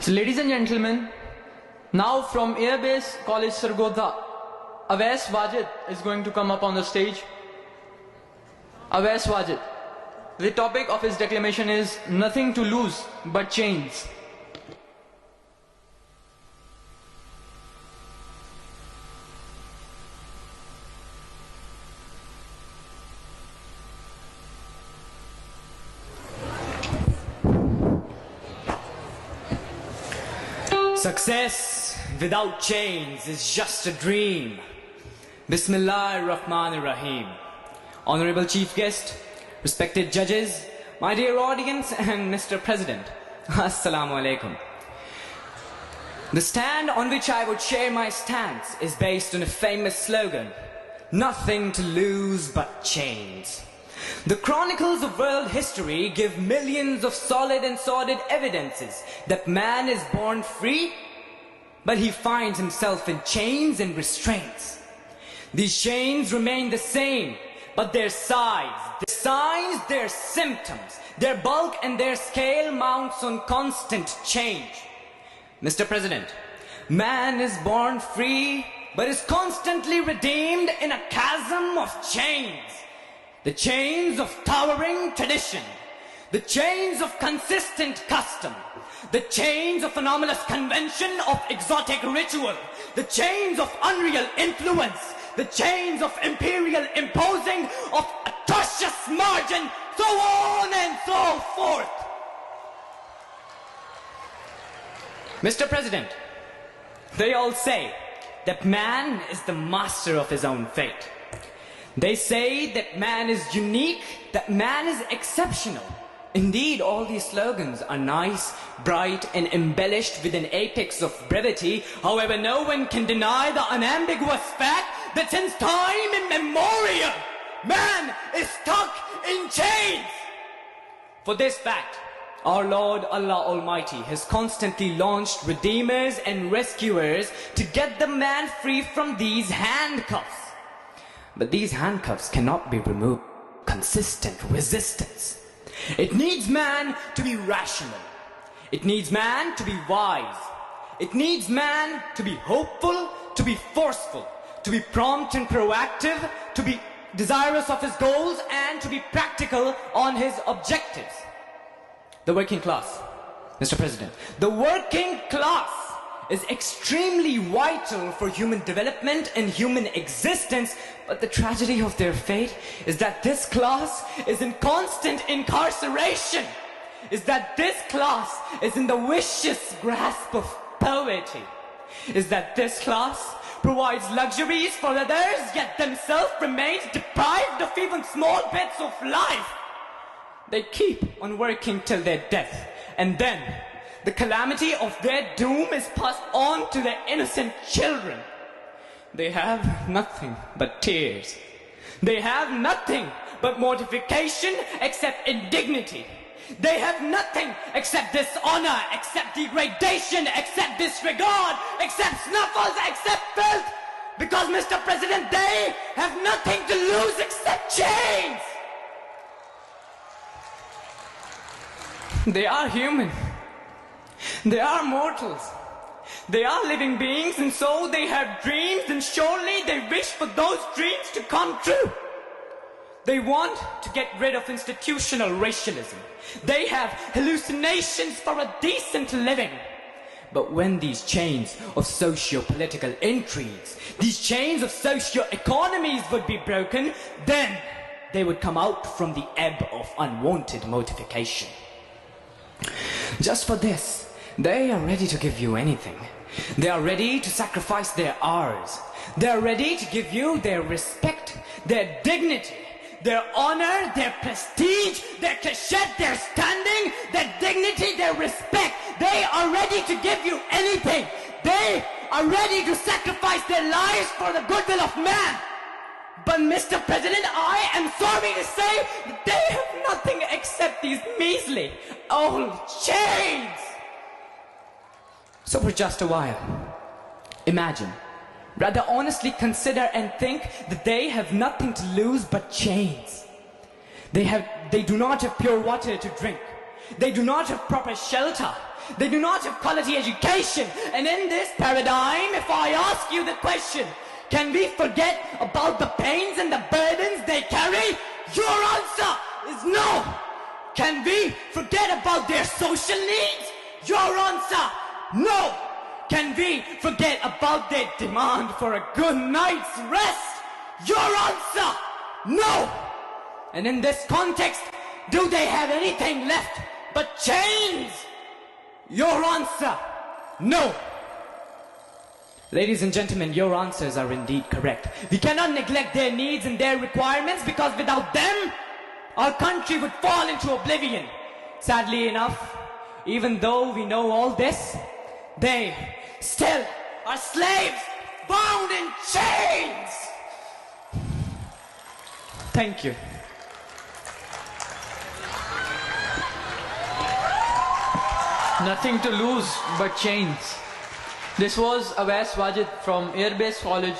So ladies and gentlemen, now from Airbase College Sargodha, Awais Wajid is going to come up on the stage. Awais Wajid. The topic of his declamation is nothing to lose but chains. Success without chains is just a dream. Bismillahir-Rahmanir-Rahim. Honorable Chief Guest, respected judges, my dear audience and Mr. President, Assalamu alaikum. The stand on which I would share my stance is based on a famous slogan, nothing to lose but chains. The chronicles of world history give millions of solid and sordid evidences that man is born free, but he finds himself in chains and restraints. These chains remain the same, but their size, their signs, their symptoms, their bulk and their scale mounts on constant change. Mr. President, man is born free, but is constantly redeemed in a chasm of chains. The chains of towering tradition, the chains of consistent custom, the chains of anomalous convention of exotic ritual, the chains of unreal influence, the chains of imperial imposing of atrocious margin, so on and so forth. Mr. President, they all say that man is the master of his own fate. They say that man is unique, that man is exceptional. Indeed, all these slogans are nice, bright, and embellished with an apex of brevity. However, no one can deny the unambiguous fact that since time immemorial, man is stuck in chains. For this fact, our Lord Allah Almighty has constantly launched redeemers and rescuers to get the man free from these handcuffs. But these handcuffs cannot be removed. Consistent resistance. It needs man to be rational. It needs man to be wise. It needs man to be hopeful, to be forceful, to be prompt and proactive, to be desirous of his goals, and to be practical on his objectives. The working class, Mr. President, the working class is extremely vital for human development and human existence, but the tragedy of their fate is that this class is in constant incarceration, is that this class is in the vicious grasp of poverty, is that this class provides luxuries for others, yet themselves remains deprived of even small bits of life. They keep on working till their death, and then the calamity of their doom is passed on to their innocent children. They have nothing but tears. They have nothing but mortification except indignity. They have nothing except dishonor, except degradation, except disregard, except snuffles, except filth. Because, Mr. President, they have nothing to lose except chains. They are human. They are mortals. They are living beings, and so they have dreams, and surely they wish for those dreams to come true. They want to get rid of institutional racialism. They have hallucinations for a decent living. But when these chains of socio-political intrigues, these chains of socio-economies would be broken, then they would come out from the ebb of unwanted mortification. Just for this, they are ready to give you anything. They are ready to sacrifice their hours. They are ready to give you their respect, their dignity, their honor, their prestige, their cachet, their standing, their dignity, their respect. They are ready to give you anything. They are ready to sacrifice their lives for the goodwill of man. But Mr. President, I am sorry to say that they have nothing except these measly old chains. So for just a while, imagine, rather honestly consider and think that they have nothing to lose but chains. They do not have pure water to drink. They do not have proper shelter. They do not have quality education. And in this paradigm, if I ask you the question, can we forget about the pains and the burdens they carry? Your answer is no. Can we forget about their social needs? Your answer, no. Can we forget about their demand for a good night's rest? Your answer, no. And in this context, do they have anything left but chains? Your answer, no. Ladies and gentlemen, your answers are indeed correct. We cannot neglect their needs and their requirements, because without them, our country would fall into oblivion. Sadly enough, even though we know all this, they still are slaves bound in chains. Thank you. Nothing to lose but chains. This was Awais Wajid from Airbase College,